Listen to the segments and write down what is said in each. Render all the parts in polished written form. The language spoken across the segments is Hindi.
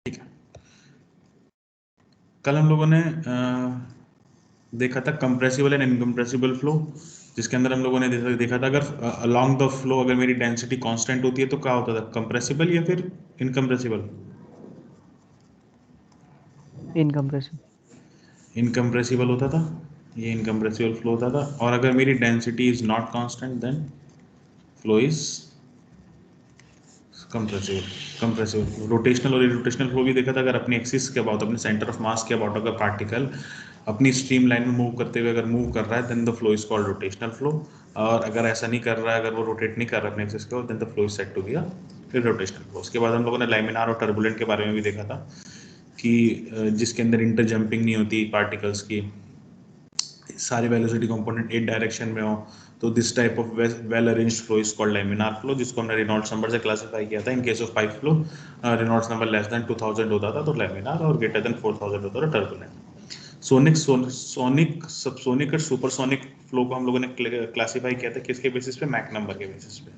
ठीक है, कल हम लोगों ने देखा था कंप्रेसिबल एंड इनकम्प्रेसिबल फ्लो, जिसके अंदर हम लोगों ने देखा था अगर अलोंग द फ्लो अगर मेरी डेंसिटी कांस्टेंट होती है तो क्या होता था, कंप्रेसिबल या फिर इनकम्प्रेसिबल? इनकम्प्रेसिबल। इनकम्प्रेसिबल होता था, ये इनकम्प्रेसिबल फ्लो होता था। और अगर मेरी density is not constant then flow is compressible. Compressible flow, rotational और इरोटेशनल फ्लो भी देखा था। अगर अपनी एक्सिस के अबाउट, अपने सेंटर ऑफ मास के अबाउट अगर पार्टिकल अपनी स्ट्रीम लाइन में मूव करते हुए अगर मूव कर रहा है then the flow is called rotational flow. और अगर ऐसा नहीं कर रहा है, अगर वो रोटेट नहीं कर रहा है अपने एक्सिस के then the flow is said to be a irrotational flow. उसके बाद हम लोगों ने लैमिनार और टर्बुलेंट के बारे में भी देखा था कि जिसके अंदर इंटर जंपिंग नहीं होती पार्टिकल्स की, सारे वेलोसिटी कंपोनेंट एक डायरेक्शन में हो, तो this type of well arranged flow is called laminar flow, जिसको हमने रेनॉल्ड्स नंबर से क्लासिफाई किया था। इन case of pipe flow Reynolds number less then 2000 होता था तो लैमिनार, और ग्रेटर देन 4000 होता था टर्बुलेंट। सोनिक सबसोनिक और सुपरसोनिक फ्लो को हम लोगों ने क्लासिफाई किया था किसके बेसिस पे, मैक नंबर के बेसिस पे।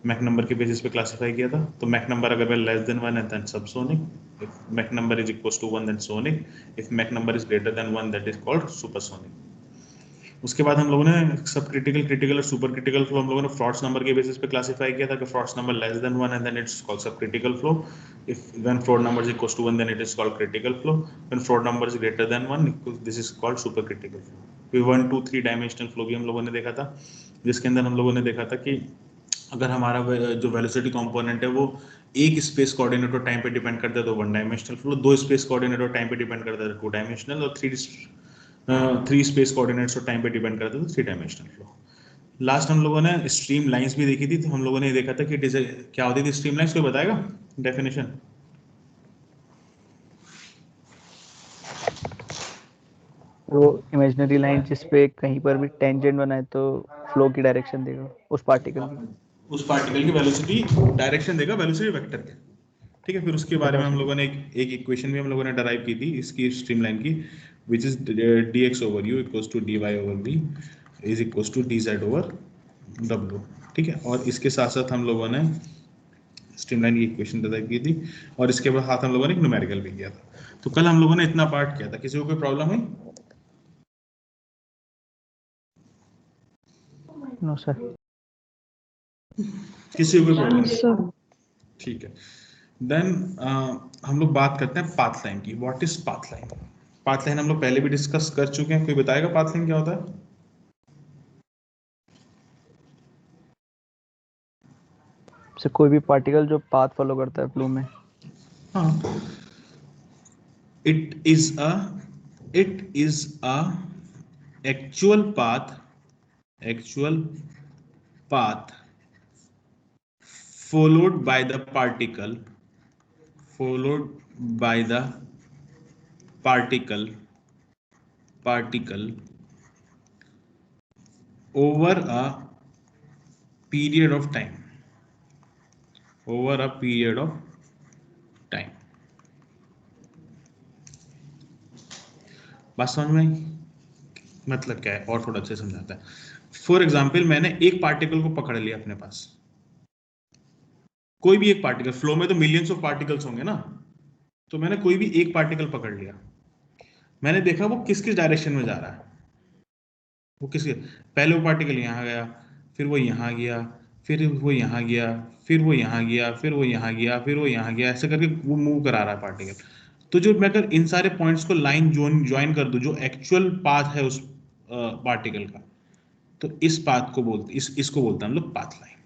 मैक नंबर के बेसिस पे क्लासिफाई किया था। तो मैक नंबर अगर लेस देन 1 है then subsonic, if Mach number is equal to 1 then sonic, if Mach number is greater than 1 that is called supersonic. उसके बाद हम लोगों ने सब क्रिटिकल, क्रिटिकल और सुपर क्रिटिकल फ्लो हम लोगों ने फ्रॉड्स नंबर के बेसिस पे क्लासिफाई किया था कि Froude's number less than 1 and then it's called sub critical flow, if when Froude number is equal to 1 then it is called critical flow, when Froude number is greater than 1 this is called super critical flow. फिर 1 2 3 डायमेंशनल फ्लो भी हम लोगों ने देखा था, जिसके अंदर हम लोगों ने देखा था कि अगर हमारा जो वेलोसिटी कंपोनेंट है वो एक स्पेस कोऑर्डिनेट और टाइम पे डिपेंड करता है तो 1 डायमेंशनल फ्लो, 2 स्पेस कोऑर्डिनेट और टाइम पे डिपेंड करता है 2 डायमेंशनल, और 3 स्पेस कोऑर्डिनेट्स और टाइम पे डिपेंड करता है तो 3 डायमेंशनल फ्लो। लास्ट हम लोगों ने स्ट्रीम लाइंस भी देखी थी, तो हम लोगों ने देखा था कि क्या होती थी स्ट्रीम लाइंस, कोई बताएगा डेफिनेशन? वो इमेजिनरी लाइन जिस पे कहीं पर भी टेंजेंट बनाए तो फ्लो की डायरेक्शन देगा उस पार्टिकल की। उस पार्टिकल की वेलोसिटी डायरेक्शन देगा वेलोसिटी वेक्टर के। ठीक है, फिर उसके बारे में हम लोगों ने एक इक्वेशन भी हम लोगों ने डराइव की थी इसकी स्ट्रीम लाइन की, which is dx over u equals to dy over v is equals to dz over w। ठीक है, और इसके साथ साथ हम लोगों ने स्ट्रीमलाइन की इक्वेशन डराइव की थी, और इसके बाद हाथ हम लोगों ने एक न्यूमेरिकल भी किया था। तो कल हम लोगों ने इतना पार्ट किया था, किसी को कोई प्रॉब्लम हुई? No sir. किसी को कोई प्रॉब्लम? ठीक है, देन हम लोग बात करते हैं पाथ लाइन की। What is path line? Path line हम लोग पहले भी डिस्कस कर चुके हैं, कोई बताएगा पाथ लाइन क्या होता है? से कोई भी पार्टिकल जो पाथ फॉलो करता है फ्लो में। हाँ, it is a actual path followed by the particle over a period of time, बात समझ में आई? मतलब क्या है और थोड़ा अच्छे समझाता है। फॉर एग्जाम्पल, मैंने एक पार्टिकल को पकड़ लिया अपने पास, कोई भी एक पार्टिकल, फ्लो में तो मिलियंस ऑफ पार्टिकल्स होंगे ना, तो मैंने कोई भी एक पार्टिकल पकड़ लिया, मैंने देखा वो किस किस डायरेक्शन में जा रहा है, वो किसके, पहले वो पार्टिकल यहाँ गया, फिर वो यहाँ गया, फिर वो यहाँ गया, फिर वो यहाँ गया, फिर वो यहाँ गया, फिर वो यहाँ गया, ऐसे करके वो मूव करा रहा है पार्टिकल। तो जो मैं अगर इन सारे पॉइंट्स को लाइन ज्वाइन कर दूं, जो एक्चुअल पाथ है उस पार्टिकल का, तो इस पाथ को बोलते, इसको बोलते हैं हम लोग पाथ लाइन।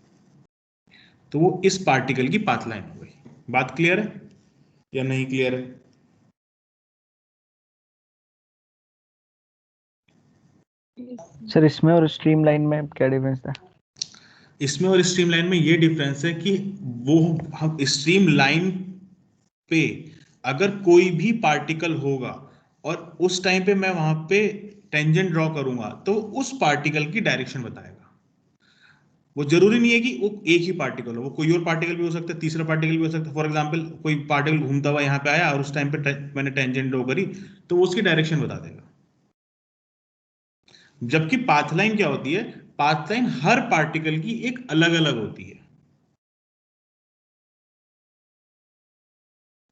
तो वो इस पार्टिकल की पाथ लाइन हो गई। बात क्लियर है या नहीं क्लियर है? सर इसमें और स्ट्रीम लाइन में क्या डिफरेंस था? इसमें और स्ट्रीम लाइन में ये डिफरेंस है कि वो हम स्ट्रीम लाइन पे अगर कोई भी पार्टिकल होगा और उस टाइम पे मैं वहां पे टेंजेंट ड्रॉ करूंगा तो उस पार्टिकल की डायरेक्शन बताएगा। वो जरूरी नहीं है कि वो एक ही पार्टिकल हो, वो कोई और पार्टिकल भी हो सकता है, तीसरा पार्टिकल भी हो सकता है। फॉर एग्जांपल, कोई पार्टिकल घूमता हुआ यहाँ पे आया और उस टाइम पे मैंने टेंजेंट ड्रॉ करी तो वो उसकी डायरेक्शन बता देगा। जबकि पाथ लाइन क्या होती है, पाथ लाइन हर पार्टिकल की एक अलग अलग होती है।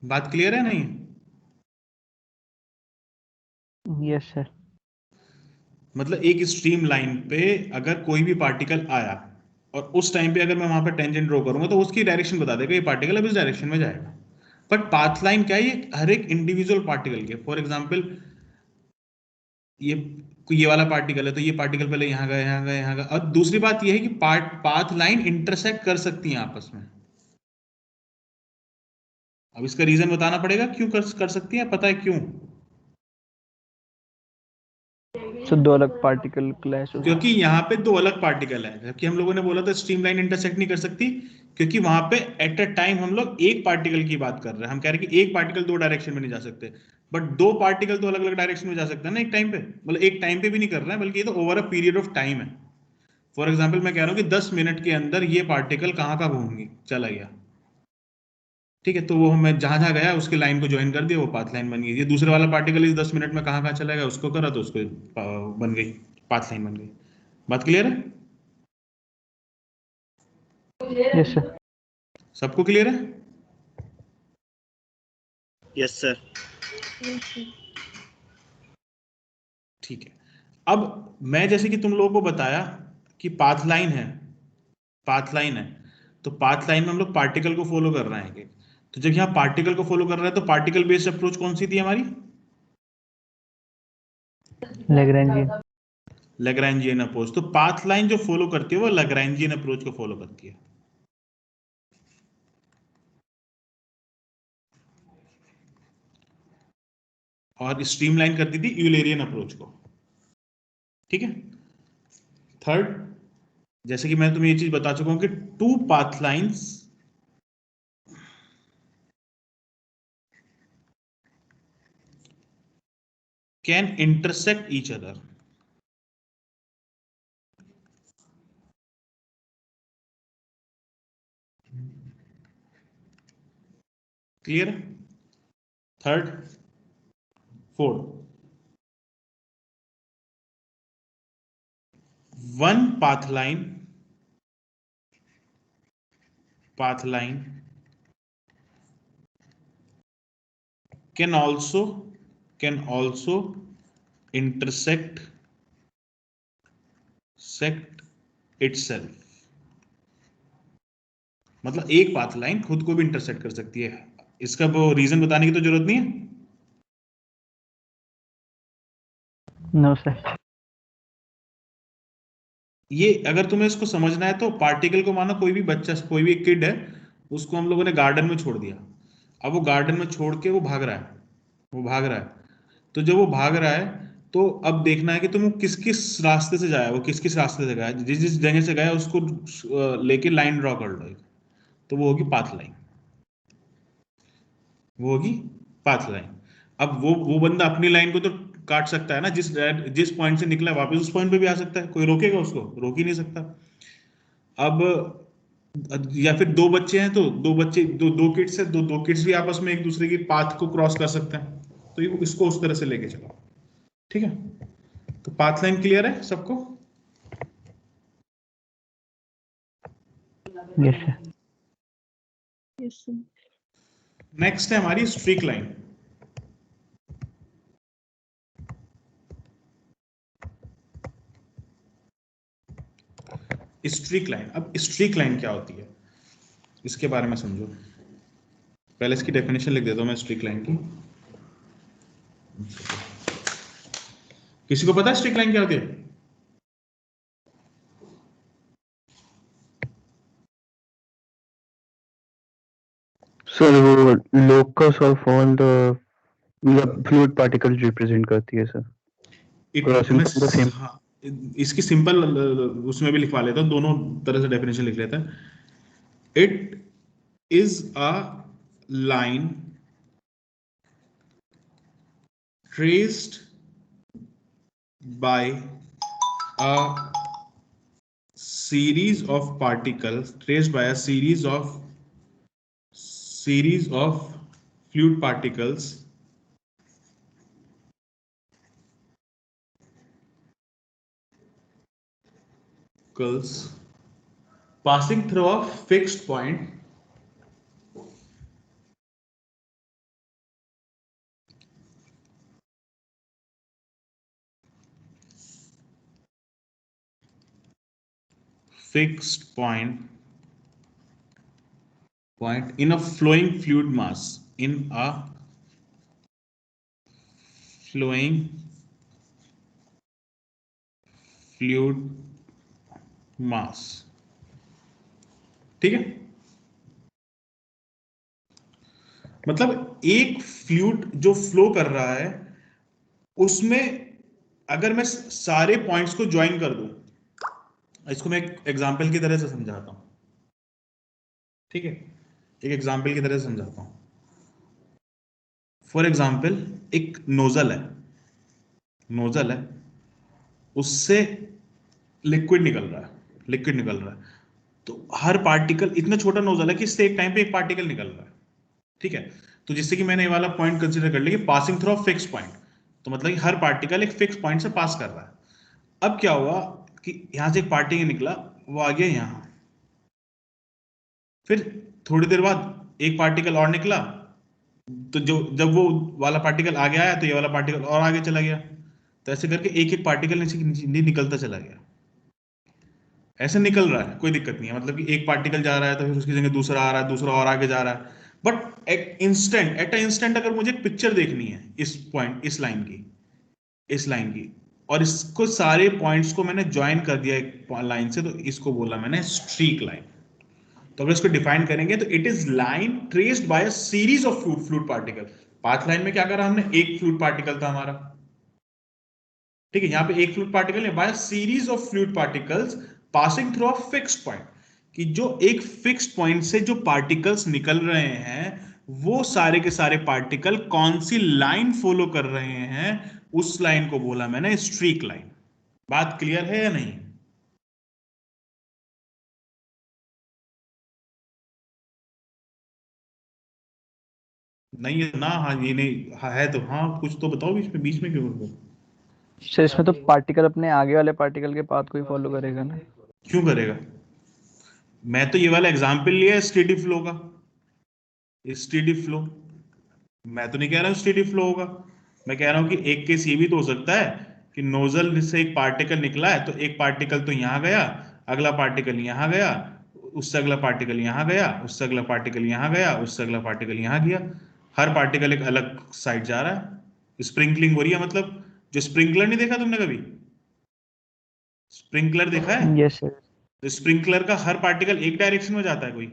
बात क्लियर है नहीं? Yes sir. मतलब एक स्ट्रीम लाइन पे अगर कोई भी पार्टिकल आया और उस टाइम पे अगर मैं वहां पर टेंजेंट ड्रॉ करूंगा तो उसकी डायरेक्शन बता देगा ये पार्टिकल अब इस डायरेक्शन में जाएगा। बट पाथ लाइन क्या है, ये हर एक इंडिविजुअल पार्टिकल के, फॉर एग्जाम्पल ये ये वाला पार्टिकल है तो ये पार्टिकल पहले यहाँ गया यहाँ गया यहाँ गया। और दूसरी बात ये है कि पाथ लाइन इंटरसेक्ट कर सकती है आपस में। अब इसका रीजन बताना पड़ेगा क्यों कर सकती है, पता है क्यों? सो दो अलग पार्टिकल क्लैश हो क्योंकि सकते यहाँ पे दो अलग पार्टिकल है, जबकि हम लोगों ने बोला था स्ट्रीमलाइन इंटरसेक्ट नहीं कर सकती, क्योंकि वहां पे एट अ टाइम हम लोग एक पार्टिकल की बात कर रहे हैं। हम कह रहे हैं कि एक पार्टिकल दो डायरेक्शन में नहीं जा सकते, बट दो पार्टिकल तो अलग अलग डायरेक्शन में जा सकते हैं ना एक टाइम पे। मतलब एक टाइम पे भी नहीं कर रहे हैं, बल्कि ये तो over a period of time है। फॉर एग्जाम्पल मैं कह रहा हूँ कि 10 मिनट के अंदर ये पार्टिकल कहाँ कहाँ घूम चला गया। ठीक है, तो वो मैं जहां जहां गया उसकी लाइन को ज्वाइन कर दिया, वो पाथ लाइन बन गई। ये दूसरे वाला पार्टिकल इस 10 मिनट में कहाँ कहाँ चला गया उसको करा तो उसको बन गई, पाथ लाइन बन गई। बात क्लियर है? हैं। Yes sir. सबको क्लियर है? Yes sir. ठीक है। अब मैं जैसे कि तुम लोगों को बताया कि पाथ लाइन है, पाथ लाइन है, तो पाथ लाइन में हम लोग पार्टिकल को फॉलो कर रहे हैं। तो जब यहाँ पार्टिकल को फॉलो कर रहे हैं तो पार्टिकल बेस्ड अप्रोच कौन सी थी हमारी? लैग्रेंजियन। Lagrangian approach. तो पाथ लाइन जो फॉलो करती है वो लैग्रैन्जियन अप्रोच को फॉलो करती है। और स्ट्रीमलाइन करती थी यूलेरियन अप्रोच को। ठीक है। थर्ड, जैसे कि मैं तुम्हें ये चीज बता चुका हूं कि two path lines can intersect each other. Clear? Third, fourth, one path line can also intersect itself। मतलब एक पाथ लाइन खुद को भी इंटरसेक्ट कर सकती है। इसका वो रीजन बताने की तो जरूरत नहीं है। No sir. ये अगर तुम्हें इसको समझना है तो पार्टिकल को मानो कोई भी बच्चा, कोई भी किड है, उसको हम लोगों ने गार्डन में छोड़ दिया। अब वो गार्डन में छोड़ के वो भाग रहा है, वो भाग रहा है। तो जब वो भाग रहा है तो अब देखना है कि तुम वो किस किस रास्ते से जाया, वो किस किस रास्ते से गया, जिस जिस जगह से गया उसको लेके लाइन ड्रॉ कर लो। तो वो होगी पाथ लाइन, वो होगी पाथ लाइन। अब वो बंदा अपनी लाइन को तो काट सकता है ना, जिस जिस पॉइंट से निकला वापस उस पॉइंट पे भी आ सकता है, कोई रोकेगा उसको? रोक ही नहीं सकता। अब या फिर दो बच्चे हैं तो दो बच्चे, दो किड्स है, दो किड्स भी आपस में एक दूसरे की पाथ को क्रॉस कर सकते हैं। तो इसको उस तरह से लेके चलो। ठीक है, तो पाथ लाइन क्लियर है सबको? Yes sir. नेक्स्ट है हमारी स्ट्रीक लाइन। स्ट्रीक लाइन, अब स्ट्रीक लाइन क्या होती है इसके बारे में समझो। पहले इसकी डेफिनेशन लिख देता हूं मैं स्ट्रीक लाइन की। किसी को पता है स्ट्रीक लाइन क्या होती है? सर वो locus of all the fluid particles represent करती है sir. Crossing from the same. हाँ, इसकी सिंपल उसमें भी लिखवा लेता हूँ, दोनों तरह से डेफिनेशन लिख लेता है। It is a line traced by a series of particles, traced by a series of fluid particles passing through a fixed point fixed point in a flowing fluid mass, in a flowing fluid mass। ठीक है, मतलब एक फ्लूइड जो फ्लो कर रहा है उसमें अगर मैं सारे पॉइंट्स को ज्वाइन कर दूं, इसको मैं एक एग्जांपल की तरह से समझाता हूं। ठीक है, एक एग्जांपल की तरह से समझाता हूं। फॉर एग्जांपल एक नोजल है, उससे लिक्विड निकल रहा है। तो हर पार्टिकल, इतना छोटा नोजल है कि इससे एक टाइम पे एक पार्टिकल निकल रहा है। ठीक है, तो जिससे कि मैंने ये वाला पॉइंट कंसीडर कर लिया कि passing through a fix point, तो मतलब कि हर पार्टिकल एक फिक्स पॉइंट से पास कर रहा है। अब क्या हुआ कि यहां से एक पार्टिकल निकला, वो आ गया यहां, फिर थोड़ी देर बाद एक पार्टिकल और निकला, तो जब वो वाला पार्टिकल आगे आया तो ये वाला पार्टिकल और आगे चला गया। तो ऐसे करके एक एक पार्टिकल नीचे निकलता चला गया। ऐसे निकल रहा है, कोई दिक्कत नहीं है, मतलब कि एक पार्टिकल जा रहा है तो फिर उसकी जगह दूसरा आ रहा है, दूसरा और आगे जा रहा है। बट एट इंस्टेंट अगर मुझे एक पिक्चर देखनी है इस पॉइंट, इस लाइन की, और इसको सारे पॉइंट्स को मैंने ज्वाइन कर दिया एक लाइन से, तो इसको बोला मैंने स्ट्रीक लाइन। तो अगर इसको डिफाइन करेंगे तो it is line traced by a series of fluid particle. Path line में क्या करा हमने, एक फ्लूइड पार्टिकल था हमारा। ठीक है, यहाँ पे एक फ्लूइड पार्टिकल है, bye series of fluid particles passing through a fixed point, कि जो एक फिक्स्ड पॉइंट से जो पार्टिकल्स निकल रहे हैं वो सारे के सारे पार्टिकल कौन सी लाइन फॉलो कर रहे हैं, उस लाइन को बोला मैंने स्ट्रीक लाइन। बात क्लियर है या नहीं? नहीं है ना? हाँ, ये नहीं हाँ, है तो हाँ, कुछ तो बताओ, बीच में क्यों बोल रहे हो? सर इसमें तो पार्टिकल अपने आगे वाले पार्टिकल के पाथ को ही फॉलो करेगा ना। क्यों करेगा? मैं तो ये वाला एग्जाम्पल लिया है स्टेडी फ्लो का, स्टेडी फ्लो। मैं तो नहीं कह रहा हूँ स्टेडी फ्लो होगा, मैं कह रहा हूँ कि एक केस ये भी तो हो सकता है कि नोजल से एक पार्टिकल निकला है, तो एक पार्टिकल तो यहाँ गया, अगला पार्टिकल यहाँ गया, उससे अगला पार्टिकल यहाँ गया, उससे अगला पार्टिकल यहाँ गया, उससे अगला पार्टिकल यहाँ गया। हर पार्टिकल एक अलग साइड जा रहा है, स्प्रिंकलिंग हो रही है। मतलब जो स्प्रिंकलर नहीं देखा तुमने कभी? स्प्रिंकलर देखा है? Yes sir. तो स्प्रिंकलर का हर पार्टिकल एक डायरेक्शन में जाता है कोई?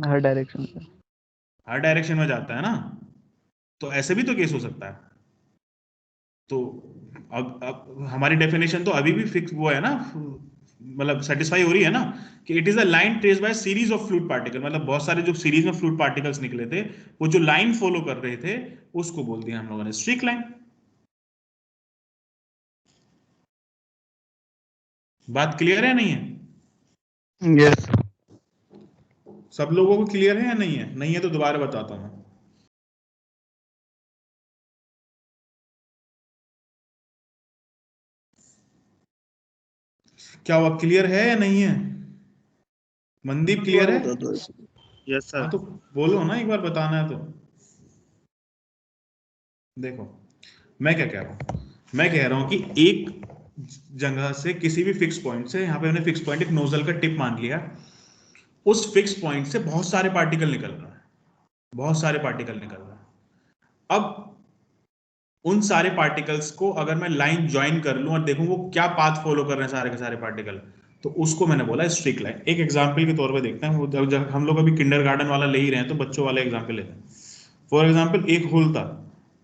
हर डायरेक्शन से। हर डायरेक्शन में जाता है ना। तो ऐसे भी तो केस हो सकता है। तो अब हमारी डेफिनेशन तो अभी भी फिक्स वो है ना, मतलब सेटिस्फाई हो रही है ना, कि it is a line trace bye series of fluid particle. मतलब बहुत सारे जो सीरीज में फ्लूइड पार्टिकल्स निकले थे, वो जो लाइन फॉलो कर रहे थे, उसको बोल दिया हम लोगों ने स्ट्रीक लाइन। बात क्लियर है नहीं है? यस। सब लोगों को क्लियर है या नहीं है? नहीं है तो दोबारा बताता हूं मैं। क्या हुआ, क्लियर है या नहीं है? मनदीप क्लियर दोबारा है? बता दो। Yes sir. हाँ तो बोलो ना, एक बार बताना है तो। देखो, मैं क्या कह रहा हूं, मैं कह रहा हूं कि एक जगह से किसी भी फिक्स पॉइंट से, यहां पे हमने फिक्स पॉइंट एक नोजल का टिप मान लिया, उस फिक्स पॉइंट से बहुत सारे पार्टिकल निकल रहा है, बहुत सारे पार्टिकल निकल रहा है। अब उन सारे पार्टिकल्स को अगर मैं लाइन ज्वाइन कर लूं और देखूं वो क्या पाथ फॉलो कर रहे हैं सारे के सारे पार्टिकल, तो उसको मैंने बोला स्ट्रिक लाइन। एक एग्जांपल के तौर पे देखते हैं, वो जब हम लोग अभी किंडरगार्टन वाला ले ही रहे हैं तो बच्चों वाला एग्जांपल लेते हैं। फॉर एग्जांपल एक होल था,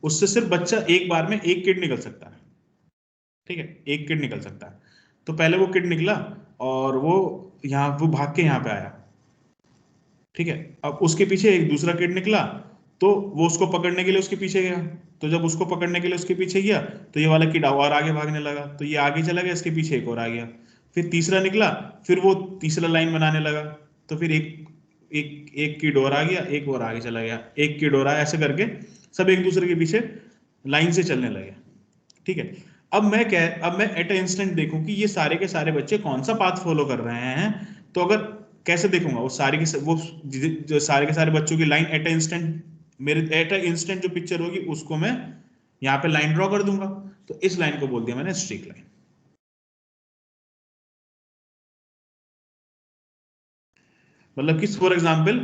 उससे सिर्फ बच्चा एक बार में एक किड निकल सकता है। ठीक है, एक किड निकल सकता है। तो पहले वो किड निकला और वो भाग के यहाँ पे आया। ठीक है, अब उसके पीछे एक दूसरा किड निकला, तो वो उसको पकड़ने के लिए उसके पीछे गया। तो जब उसको पकड़ने के लिए उसके पीछे गया, तो ये वाला किड और आगे भागने लगा, तो ये आगे चला गया, इसके पीछे एक और आ गया। फिर तीसरा निकला, फिर वो तीसरा लाइन बनाने लगा, तो फिर एक एक एक किड और आ गया, एक और आगे चला गया, एक किड और आया, ऐसे करके सब एक दूसरे के पीछे लाइन से चलने लगे। ठीक है, अब मैं एट इंस्टेंट देखूं कि ये सारे के सारे बच्चे कौन सा पाथ फॉलो कर रहे हैं। तो अगर कैसे देखूंगा, जो सारे के सारे बच्चों की लाइन एट इंस्टेंट, मेरे एट इंस्टेंट जो पिक्चर होगी उसको मैं यहाँ पे लाइन ड्रॉ कर दूंगा। तो इस लाइन को बोल दिया मैंने स्ट्रीक लाइन। मतलब कि फॉर एग्जाम्पल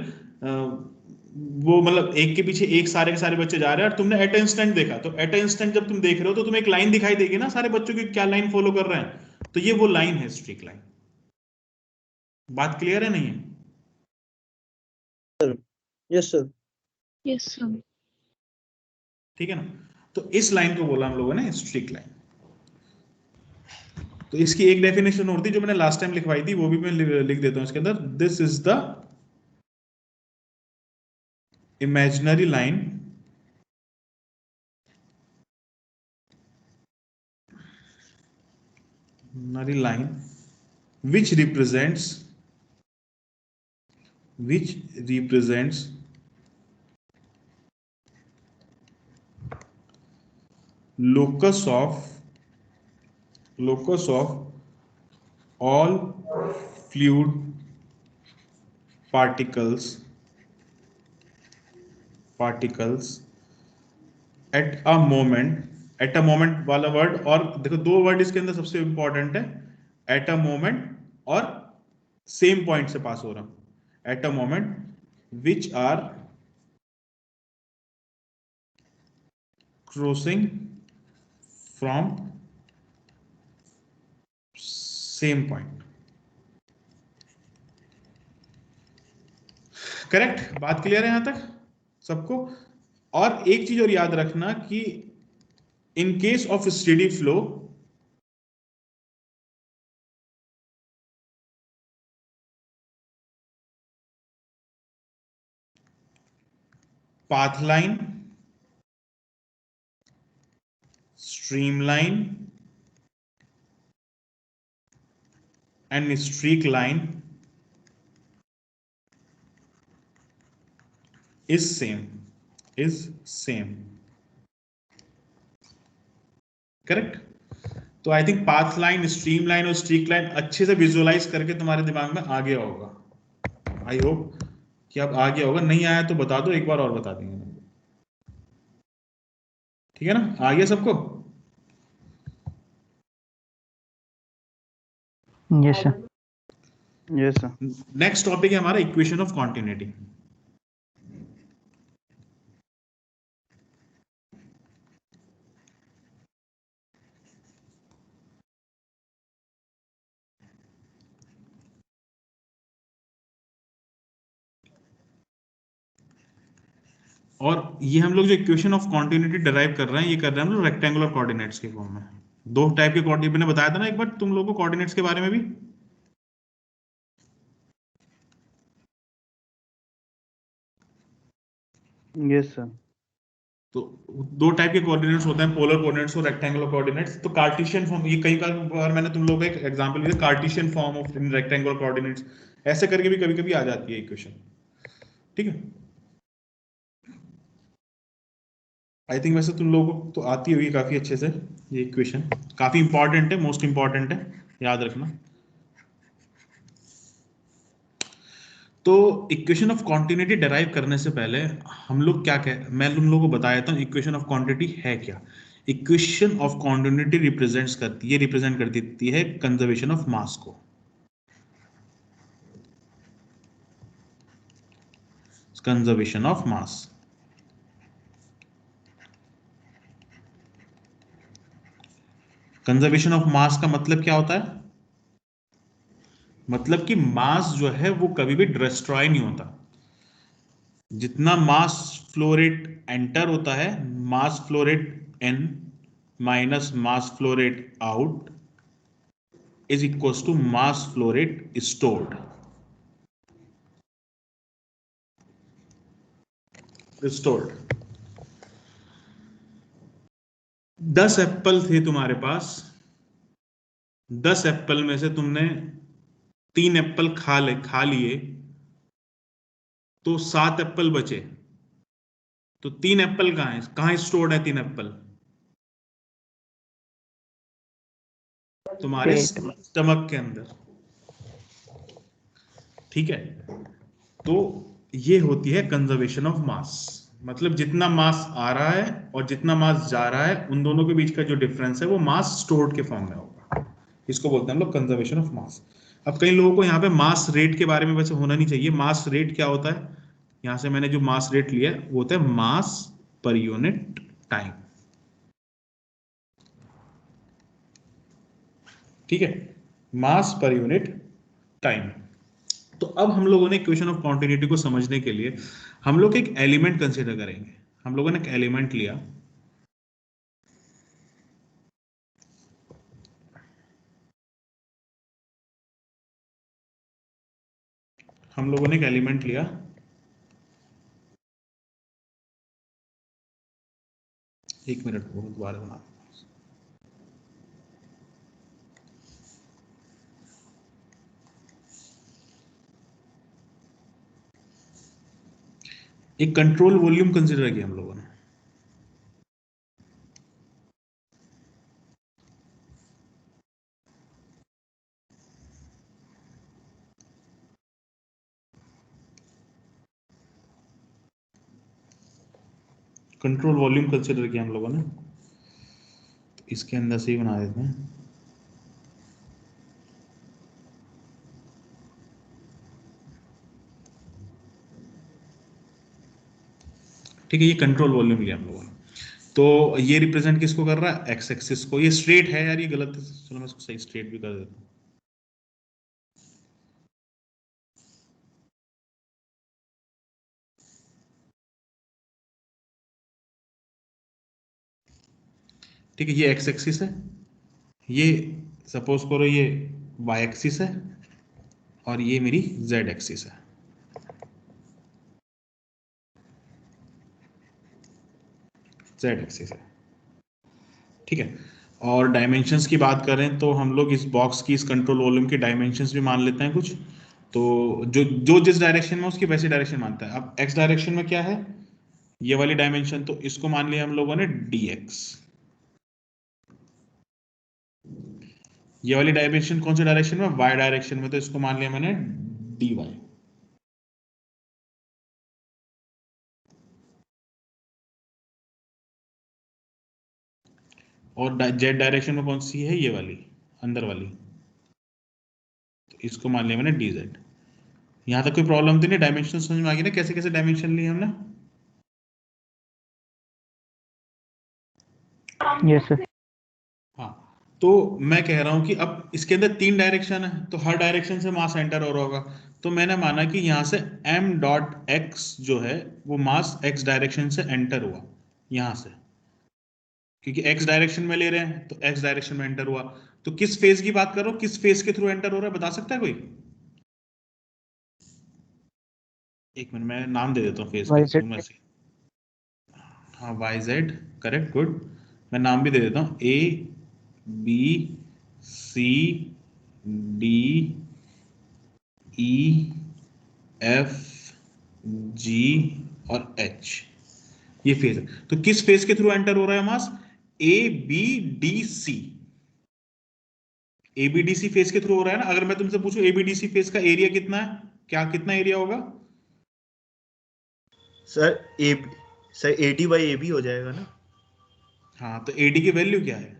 वो मतलब एक के पीछे एक सारे के सारे बच्चे जा रहे हैं और तुमने एट इंस्टेंट देखा, तो एट इंस्टेंट जब तुम देख रहे हो तो तुम्हें एक लाइन दिखाई देगी ना सारे बच्चों की क्या लाइन फॉलो कर रहे हैं, तो ये वो लाइन है स्ट्रीक लाइन। बात क्लियर है नहीं है? Yes sir. Yes sir. ठीक है ना, तो इस लाइन को बोला हम लोगों ने स्ट्रीक लाइन। तो इसकी एक डेफिनेशन और थी जो मैंने लास्ट टाइम लिखवाई थी, वो भी मैं लिख देता हूं इसके अंदर। This is the imaginary line which represents locus of all fluid particles at a moment वाला वर्ड, और देखो दो वर्ड इसके अंदर सबसे इंपॉर्टेंट है, एट अ मोमेंट और सेम पॉइंट से पास हो रहा हूं, at a moment which are crossing from same point. Correct? बात क्लियर है यहां तक सबको? और एक चीज और याद रखना कि in case of steady flow, path line, streamline and streak line is same. Correct? तो I think path line, stream line और स्ट्रीक लाइन अच्छे से विजुअलाइज करके तुम्हारे दिमाग में आ गया होगा। आई होप कि अब आ गया होगा, नहीं आया तो बता दो, एक बार और बता देंगे। ठीक है ना, आ गया सबको? Yes sir. Yes sir. Next topic है हमारा इक्वेशन ऑफ कॉन्टिन्यूटी। और ये हम लोग जो इक्वेशन ऑफ कॉन्टिन्यूटी डिराइव कर रहे हैं, ये कर रहे हैं हम लोग रेक्टेंगुलर कोऑर्डिनेट्स के फॉर्म में। दो टाइप के कोऑर्डिनेट मैंने बताया था ना एक बार तुम लोगों को कोऑर्डिनेट्स के बारे में भी। Yes sir. तो दो टाइप के कोऑर्डिनेट्स होते हैं, पोलर कोऑर्डिनेट्स और रेक्टेंगुलर कोऑर्डिनेट्स। तो कार्टेशियन फॉर्म, ये कई बार मैंने तुम लोगों को एक एग्जांपल दिया, Cartesian form of rectangular coordinates, ऐसे करके भी कभी कभी आ जाती है इक्वेशन। ठीक है, आई थिंक वैसे तुम लोगों को तो आती होगी काफी अच्छे से ये इक्वेशन, काफी इंपॉर्टेंट है, मोस्ट इंपॉर्टेंट है, याद रखना। तो इक्वेशन ऑफ क्वांटिटी डिराइव करने से पहले हम लोग क्या मैं तुम लोगों को बता देता हूं इक्वेशन ऑफ क्वांटिटी है क्या। इक्वेशन ऑफ क्वांटिटी रिप्रेजेंट कर देती है कंजर्वेशन ऑफ मास को। Conservation of mass, conservation of mass का मतलब क्या होता है? मतलब कि मास जो है वो कभी भी डिस्ट्रॉय नहीं होता। जितना मास फ्लो रेट एंटर होता है, mass flow rate n minus mass flow rate out is equal to mass flow rate stored. Stored 10 apple थे तुम्हारे पास, 10 एप्पल में से तुमने 3 एप्पल खा लिए, तो 7 एप्पल बचे। तो 3 एप्पल कहां स्टोर्ड है? 3 एप्पल तुम्हारे स्टमक के अंदर। ठीक है, तो ये होती है कंजर्वेशन ऑफ मास। मतलब जितना मास आ रहा है और जितना मास जा रहा है, उन दोनों के बीच का जो डिफरेंस है वो मास स्टोर्ड के फॉर्म में होगा। इसको बोलते हैं हम लोग कंजर्वेशन ऑफ मास। अब कई लोगों को यहाँ पे मास रेट के बारे में वैसे होना नहीं चाहिए। मास रेट क्या होता है, यहाँ से मैंने जो मास रेट लिया है वो होता है मास पर यूनिट टाइम। ठीक है, मास पर यूनिट टाइम। तो अब हम लोगों ने इक्वेशन ऑफ कॉन्टिन्यूटी को समझने के लिए हम लोग एक एलिमेंट कंसीडर करेंगे। हम लोगों ने एक एलिमेंट लिया, हम लोगों ने एक एलिमेंट लिया, एक मिनट दोबारा बना, एक कंट्रोल वॉल्यूम कंसीडर किया हम लोगों ने। कंट्रोल वॉल्यूम कंसीडर किया हम लोगों ने, तो इसके अंदर से ही बना देते हैं। ठीक है, ये कंट्रोल वॉल्यूम लिया हम लोगों ने। तो ये रिप्रेजेंट किसको कर रहा है, एक्स एक्सिस को। ये स्ट्रेट है यार, ये गलत है, चलो मैं इसको सही स्ट्रेट भी कर देता हूँ। ठीक है, ये एक्स एक्सिस है, ये सपोज करो ये वाई एक्सिस है, और ये मेरी जेड एक्सिस है। जेड एक्सिस है, ठीक है। और डायमेंशंस की बात करें तो हम लोग इस बॉक्स की, इस कंट्रोल वॉल्यूम की डायमेंशंस भी मान लेते हैं कुछ। तो जो जो जिस डायरेक्शन में उसकी वैसी डायरेक्शन मानता है। अब एक्स डायरेक्शन में क्या है, ये वाली डायमेंशन, तो इसको मान लिया हम लोगों ने dx। ये वाली डायमेंशन कौन सी डायरेक्शन में, y डायरेक्शन में, तो इसको मान लिया मैंने dy। और z डायरेक्शन में कौन सी है, ये वाली अंदर वाली, तो इसको मान लिया मैंने dz। यहां तक कोई प्रॉब्लम तो नहीं, डायमेंशन समझ में आ गई ना, कैसे कैसे डायमेंशन लिए हमने। Yes sir. हाँ, तो मैं कह रहा हूं कि अब इसके अंदर 3 डायरेक्शन है, तो हर डायरेक्शन से मास एंटर हो रहा होगा। तो मैंने माना कि यहां से m डॉट x जो है वो मास x डायरेक्शन से एंटर हुआ यहां से, क्योंकि x डायरेक्शन में ले रहे हैं तो x डायरेक्शन में एंटर हुआ। तो किस फेज की बात कर रहा हूं, किस फेज के थ्रू एंटर हो रहा है, बता सकता है कोई। एक मिनट, मैं नाम दे देता हूँ फेज के वाई थ्रू जेड। में से। हाँ, वाई जेड, करेक्ट, गुड। मैं नाम भी दे देता हूँ, A B C D E F G और एच, ये फेज है। तो किस फेज के थ्रू एंटर हो रहा है mass, A B D C. ABDC face के थ्रू हो रहा है ना। अगर मैं तुमसे पूछूं एबीडीसी फेज का एरिया कितना है, क्या कितना एरिया होगा। Sir A sir AD by AB हो जाएगा ना। हाँ, तो एडी की वैल्यू क्या है,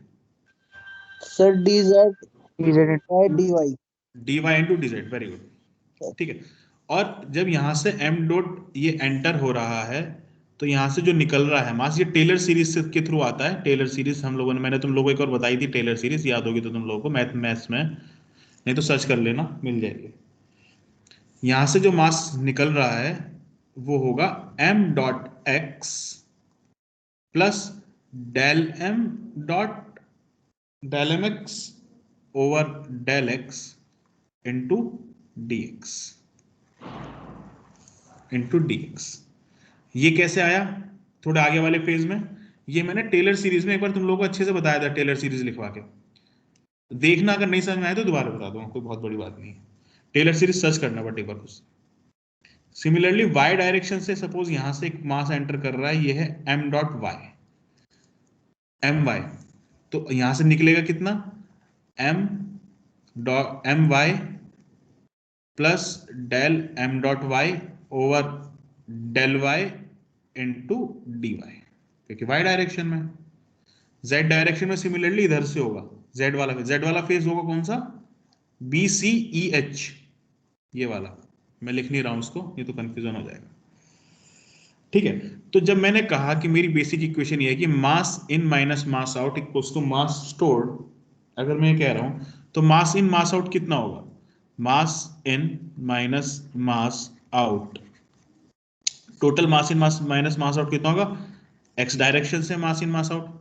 sir DZ DZ by DY। D Y into D Z, very good, ठीक है। और जब यहां से एम डॉट ये एंटर हो रहा है, तो यहां से जो निकल रहा है मास, ये टेलर सीरीज के थ्रू आता है। टेलर सीरीज हम लोगों ने, मैंने तुम लोगों को एक और बताई थी टेलर सीरीज, याद होगी तो तुम लोगों को मैथ्स में, नहीं तो सर्च कर लेना, मिल जाएगी। यहां से जो मास निकल रहा है वो होगा m dot X plus del m dot del M X over del X into D X, into D X. ये कैसे आया, थोड़े आगे वाले फेज में, ये मैंने टेलर सीरीज में एक बार तुम लोगों को अच्छे से बताया था, टेलर सीरीज लिखवा के देखना, अगर नहीं समझ में आया तो दोबारा बता दूंगा, कोई बहुत बड़ी बात नहीं है। टेलर सीरीज सर्च करना बट एक बार कुछ। सिमिलरली वाई डायरेक्शन से सपोज यहां से एक मास एंटर कर रहा है, ये है m dot Y, M Y, तो यहां से निकलेगा कितना, m dot M Y plus del m dot Y over del Y into D Y, क्योंकि y डायरेक्शन में। z डायरेक्शन में सिमिलरली इधर से होगा, z वाला फेज होगा कौन सा, BCEH, ये वाला मैं लिख नहीं रहा हूं इसको, ये तो कंफ्यूजन हो जाएगा। ठीक है, तो जब मैंने कहा कि मेरी बेसिक इक्वेशन ये है कि mass in minus mass out equals to mass stored, अगर मैं कह रहा हूं तो मास इन मास आउट कितना होगा, mass in minus mass out, total mass in mass minus mass out कितना होगा, एक्स डायरेक्शन से mass in mass out,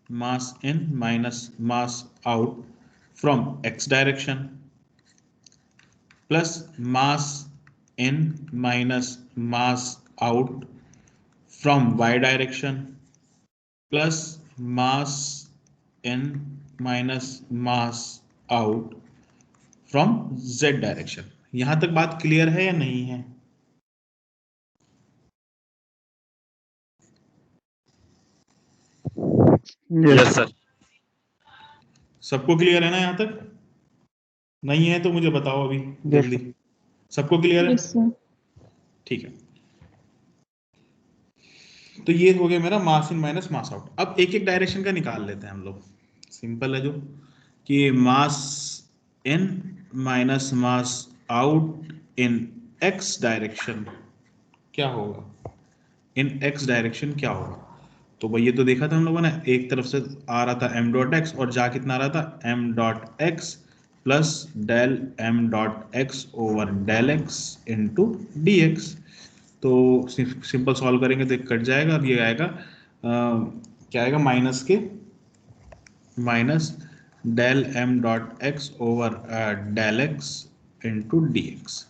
mass in minus mass out from x direction plus mass in minus mass out from y direction plus mass in minus mass out from z direction। यहां तक बात क्लियर है या नहीं है? Yes sir. सबको क्लियर है ना यहां तक? नहीं है तो मुझे बताओ अभी जल्दी। सबको क्लियर है? Yes sir. ठीक है, तो ये हो गया मेरा मास इन माइनस मास आउट। अब एक एक डायरेक्शन का निकाल लेते हैं हम लोग, सिंपल है जो कि mass in minus mass out in X direction क्या होगा, इन एक्स डायरेक्शन क्या होगा। तो भाई ये तो देखा था हम लोगों ने, एक तरफ से आ रहा था m डॉट एक्स और जा कितना आ रहा था m dot X plus del m dot X over del X into D X. तो सिंपल सॉल्व करेंगे तो कट जाएगा और ये आएगा क्या आएगा, माइनस के minus del m dot X over del X into D X.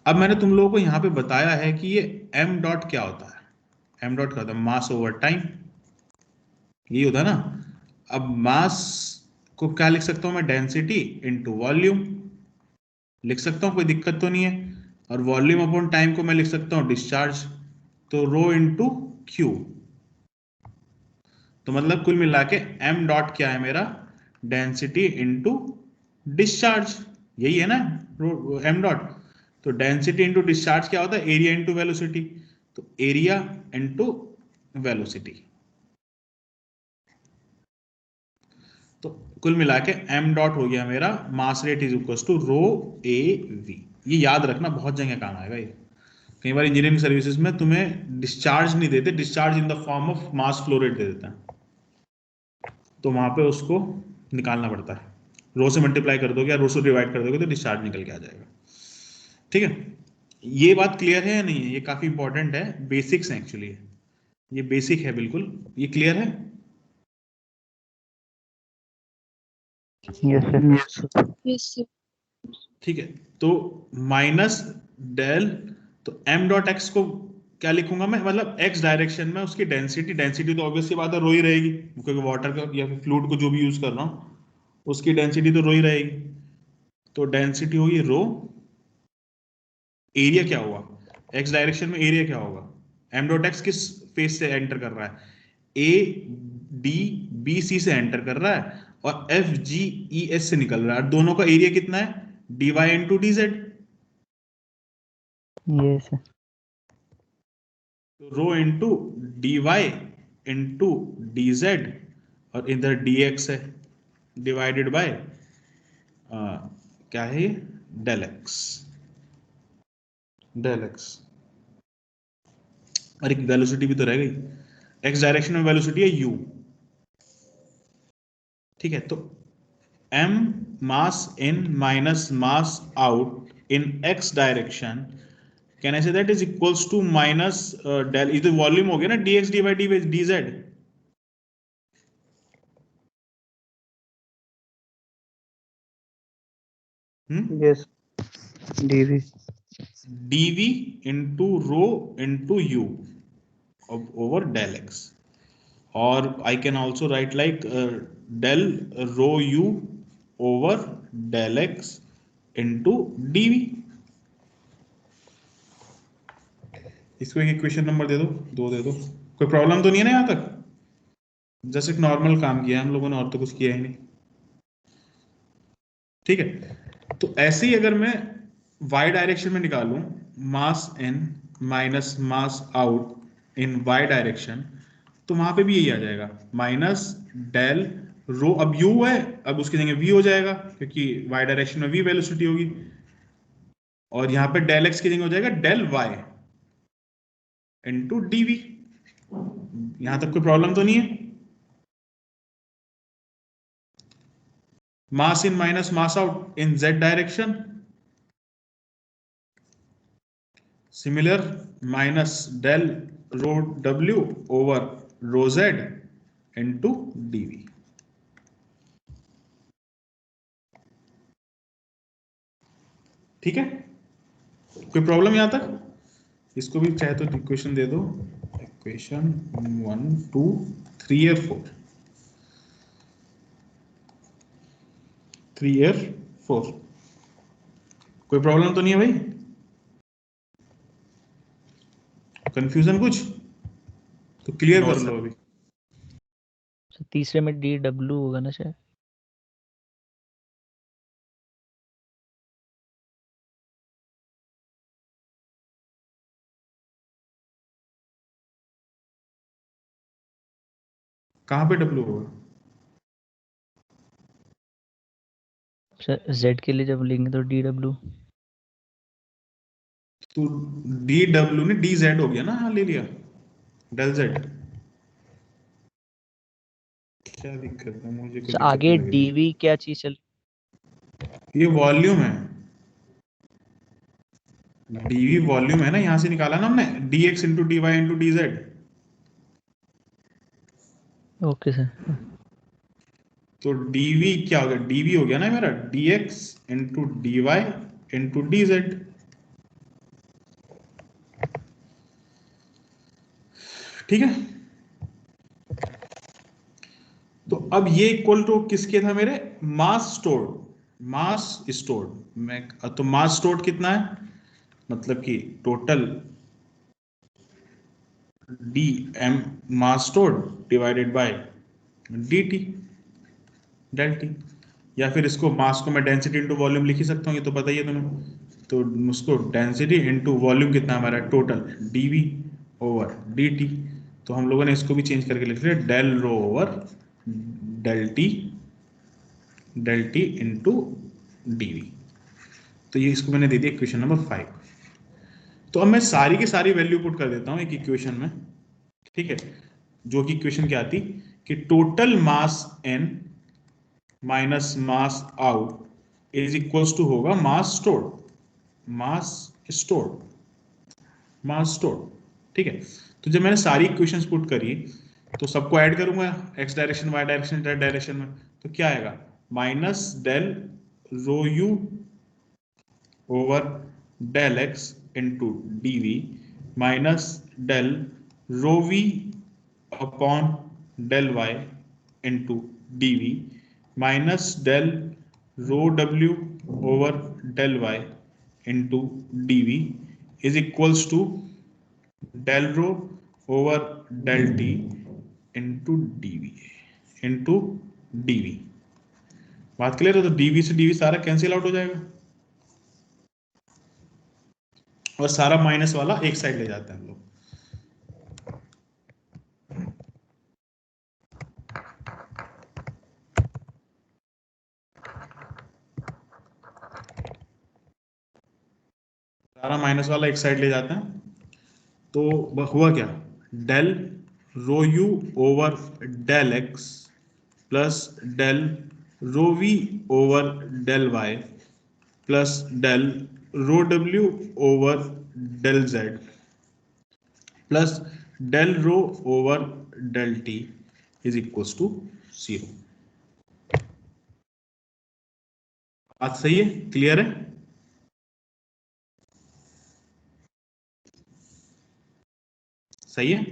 अब मैंने तुम लोगों को यहाँ पे बताया है कि ये m डॉट क्या होता है, m डॉट क्या होता है, मास ओवर टाइम, ये होता है ना। अब मास को क्या लिख सकता हूं मैं, डेंसिटी इंटू वॉल्यूम लिख सकता हूं, कोई दिक्कत तो नहीं है। और वॉल्यूम अपॉन टाइम को मैं लिख सकता हूं डिस्चार्ज, तो रो इंटू क्यू। तो मतलब कुल मिला के m डॉट क्या है मेरा, डेंसिटी इंटू डिस्चार्ज, यही है ना m डॉट। तो डेंसिटी इंटू डिस्चार्ज क्या होता है, एरिया इंटू वेलोसिटी, तो एरिया इंटू वेलोसिटी। तो कुल मिला के m डॉट हो गया मेरा mass rate is equal to rho A V. ये याद रखना, बहुत जगह काम आएगा ये। कई बार इंजीनियरिंग सर्विसेज में तुम्हें डिस्चार्ज नहीं देते, discharge in the form of mass flow rate दे देते हैं, तो वहां पे उसको निकालना पड़ता है। रो से मल्टीप्लाई कर दोगे या रो से डिवाइड कर दोगे तो डिस्चार्ज निकल के आ जाएगा। ठीक है, ये बात क्लियर है या नहीं है? ये काफी इंपॉर्टेंट है, बेसिक्स है एक्चुअली, ये बेसिक है बिल्कुल। ये क्लियर है? Yes sir. Yes sir. ठीक है, तो माइनस डेल, तो m डॉट एक्स को क्या लिखूंगा मैं, मतलब x डायरेक्शन में उसकी डेंसिटी, डेंसिटी तो ऑब्वियसली बात है रो ही रहेगी, क्योंकि वाटर का या फिर फ्लूइड को जो भी यूज कर रहा हूं उसकी डेंसिटी तो रो ही रहेगी। तो डेंसिटी होगी रो, एरिया क्या हुआ, x डायरेक्शन में एरिया क्या होगा, m डॉट एक्स किस फेस से एंटर कर रहा है, a d b c से एंटर कर रहा है और f g e s से निकल रहा है, दोनों का एरिया कितना है, dy into D Z. Yes sir. Rho into D Y into D Z और इधर डी एक्स है डिवाइडेड बाय क्या है ये, डेल एक्स, डेल एक्स। और एक वेलोसिटी भी तो रह गई, एक्स डायरेक्शन में वेलोसिटी है u। ठीक है, तो m mass in minus mass out in x direction, can I say that is equals to minus del, इधर वॉल्यूम हो गया ना dx dy dz। Yes, DV dv into rho into u over del X, और I can also write like del rho u over del X into dv। इसको एक इक्वेशन नंबर दे दो, दो दे दो, कोई प्रॉब्लम तो नहीं है ना यहां तक? जैसे एक नॉर्मल काम किया है हम लोगों ने, और तो कुछ किया ही नहीं। ठीक है, तो ऐसे ही अगर मैं y डायरेक्शन में निकालूं mass in minus mass out in y direction, तो वहां पे भी यही आ जाएगा, माइनस डेल रो अब u है, अब उसकी जगह v हो जाएगा क्योंकि y डायरेक्शन में v वेलोसिटी होगी, और यहाँ पे डेल x की जगह हो जाएगा डेल y इंटू dv। यहां तक कोई प्रॉब्लम तो नहीं है? Mass in minus mass out in z direction, similar minus del rho w over rho z into dv। ठीक है, कोई प्रॉब्लम यहां तक? इसको भी चाहे तो इक्वेशन दे दो, इक्वेशन 1 2 3 और 4, 3 और 4। कोई प्रॉब्लम तो नहीं है भाई? कंफ्यूजन कुछ? तो क्लियर No, कर sir. लो अभी। तो तीसरे में डी डब्ल्यू होगा ना शायद। कहाँ पे डब्ल्यू होगा? जेड के लिए जब लिखेंगे तो डी डब्ल्यू। तो डी डब्ल्यू ने डी जेड हो गया ना, हाँ ले लिया डेल जेड। क्या दिक्कत है? मुझे कोई दिक्कत आगे नहीं लग रही। डीवी क्या चीज चल। ये वॉल्यूम है, डीवी वॉल्यूम है ना, यहां से निकाला ना हमने, D X into D Y into D Z. Okay sir. तो डीवी क्या हो गया? डीवी हो गया ना मेरा D X into D Y into D Z. ठीक है, तो अब ये इक्वल टू किसके था मेरे? Mass stored, mass stored. मैं तो मास स्टोर्ड कितना है? मतलब कि total d m mass stored divided by d t del t, या फिर इसको मास को मैं डेंसिटी इंटू वॉल्यूम लिख ही सकता हूँ, ये तो पता ही है तुम्हें। तो उसको डेंसिटी इंटू वॉल्यूम कितना हमारा total d v over d t. तो हम लोगों ने इसको भी चेंज करके लिख लिया del rho over del t into d v. तो ये इसको मैंने दे दिया इक्वेशन नंबर 5। तो अब मैं सारी की सारी वैल्यू पुट कर देता हूं एक इक्वेशन में। ठीक है, जो कि इक्वेशन क्या आती कि total mass n minus mass out is equals to होगा mass stored, mass stored, mass stored. ठीक है, तो जब मैंने सारी इक्वेशंस पुट करी तो सबको ऐड करूंगा x direction y direction z direction में, तो क्या आएगा? Minus del rho u over del x into d v minus del rho v upon del y into d v minus del rho w over del y into d v is equals to del rho over del t into d v into d v. बात क्लियर है? तो डीवी से डीवी सारा कैंसिल आउट हो जाएगा और सारा माइनस वाला एक साइड ले जाते हैं हम लोग। सारा माइनस वाला एक साइड ले जाते हैं, तो हुआ क्या? Del rho u over del x plus del rho v over del y plus del rho डब्ल्यू over del z plus del rho over del t is equals to 0। बात सही है? क्लियर है? सही है?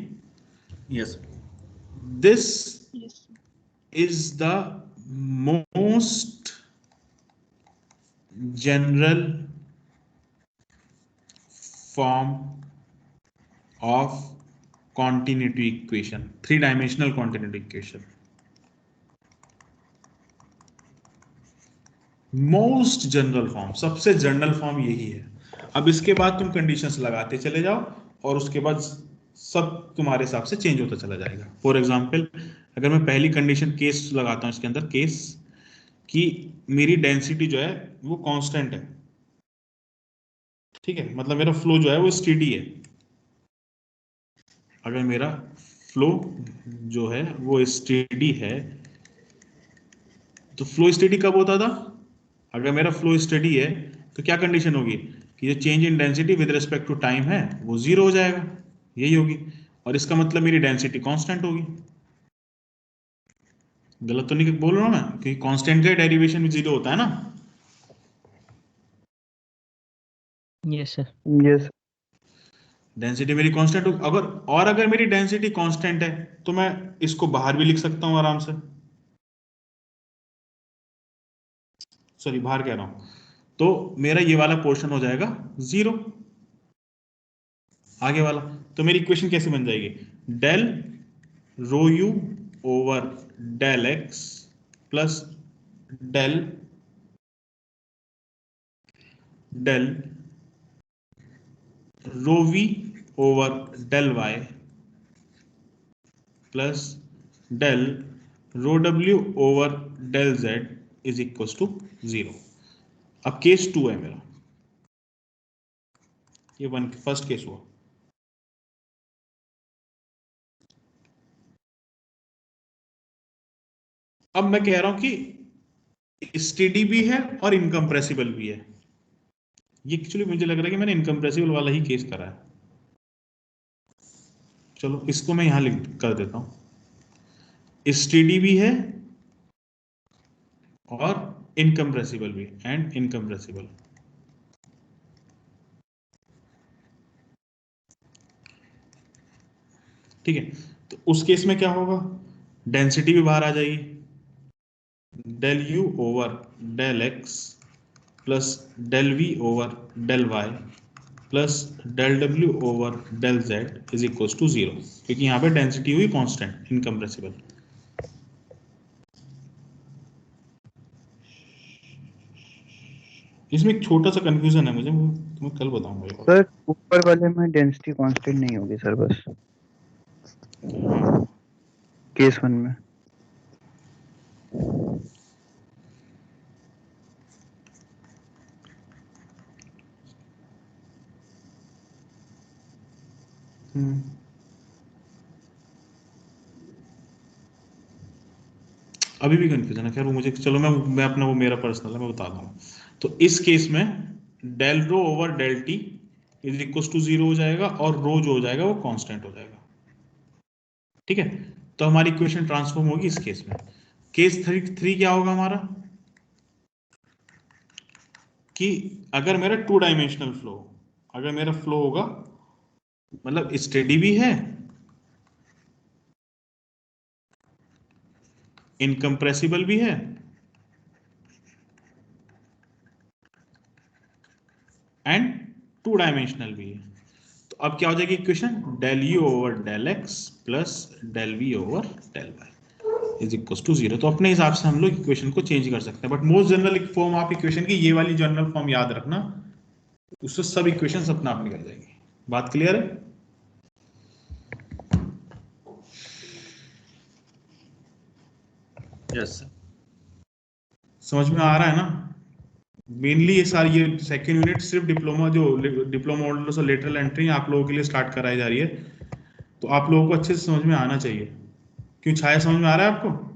Yes. This is the most general form of continuity equation, three-dimensional continuity equation. Most general form, सबसे जनरल फॉर्म यही है। अब इसके बाद तुम कंडीशंस लगाते चले जाओ और उसके बाद सब तुम्हारे हिसाब से चेंज होता चला जाएगा। फॉर एग्जाम्पल अगर मैं पहली कंडीशन केस लगाता हूं इसके अंदर, केस कि मेरी डेंसिटी जो है वो कांस्टेंट है, ठीक है, मतलब मेरा फ्लो जो है वो स्टेडी है। अगर मेरा फ्लो जो है वो स्टेडी है, तो फ्लो स्टेडी कब होता था? अगर मेरा फ्लो स्टेडी है तो क्या कंडीशन होगी कि जो change in density with respect to time है वो जीरो हो जाएगा, यही होगी, और इसका मतलब मेरी डेंसिटी कांस्टेंट होगी। गलत तो नहीं बोल रहा हूं मैं, क्योंकि कांस्टेंट का डेरिवेशन भी जीरो होता है ना। Yes sir. यस डेंसिटी मेरी कांस्टेंट होगी, अगर मेरी डेंसिटी कांस्टेंट है तो मैं इसको बाहर भी लिख सकता हूं आराम से, सॉरी बाहर कह रहा हूं, तो मेरा ये वाला पोर्शन हो जाएगा जीरो, आगे वाला। तो मेरी इक्वेशन कैसे बन जाएगी? Del rho u over del x plus del rho v over del y plus del rho डब्ल्यू over del z is equal to zero. अब केस 2 है मेरा, ये फर्स्ट केस हुआ। अब मैं कह रहा हूं कि स्टेडी भी है और इनकम्प्रेसिबल भी है। ये एक्चुअली मुझे लग रहा है कि मैंने इनकम्प्रेसिबल वाला ही केस करा है। चलो इसको मैं यहां लिख कर देता हूं, स्टेडी भी है और इनकम्प्रेसिबल भी, एंड इनकम्प्रेसिबल। ठीक है, तो उस केस में क्या होगा, डेंसिटी भी बाहर आ जाएगी, del u over del x plus del v over del y plus del डब्ल्यू over del z is equal to zero, क्योंकि यहां पे डेंसिटी हुई कांस्टेंट, इनकम्प्रेसिबल। इसमें एक छोटा सा कंफ्यूजन है मुझे, वो तुम्हें कल बताऊंगा। सर, ऊपर वाले में डेंसिटी कांस्टेंट नहीं होगी सर, बस केस 1 में। अभी भी कंफ्यूजन है, खैर वो मुझे, चलो मैं अपना, वो मेरा पर्सनल है, मैं बता दूंगा। तो इस केस में del rho over del t is equal to zero हो जाएगा, और रो जो हो जाएगा वो कांस्टेंट हो जाएगा। ठीक है, तो हमारी इक्वेशन ट्रांसफॉर्म होगी इस केस में। केस थ्री क्या होगा हमारा, कि अगर मेरा टू डायमेंशनल फ्लो, अगर मेरा फ्लो होगा मतलब स्टेडी भी है, इनकम्प्रेसिबल भी है, एंड टू डायमेंशनल भी है, तो अब क्या हो जाएगी equation, del u over del x plus del v over del y is equal to zero. तो अपने हिसाब से हम लोग इक्वेशन को चेंज कर सकते हैं, बट मोस्ट जनरल फॉर्म आप इक्वेशन की ये वाली जनरल फॉर्म याद रखना, उससे सब इक्वेशन अपना आप निकल जाएगी। बात क्लियर है? Yes sir. समझ में आ रहा है ना? मेनली ये सारी, ये सेकेंड यूनिट सिर्फ डिप्लोमा, जो डिप्लोमा मॉडल्स और लेटरल एंट्री आप लोगों के लिए स्टार्ट कराई जा रही है, तो आप लोगों को अच्छे से समझ में आना चाहिए। क्यों छाया, समझ में आ रहा है आपको?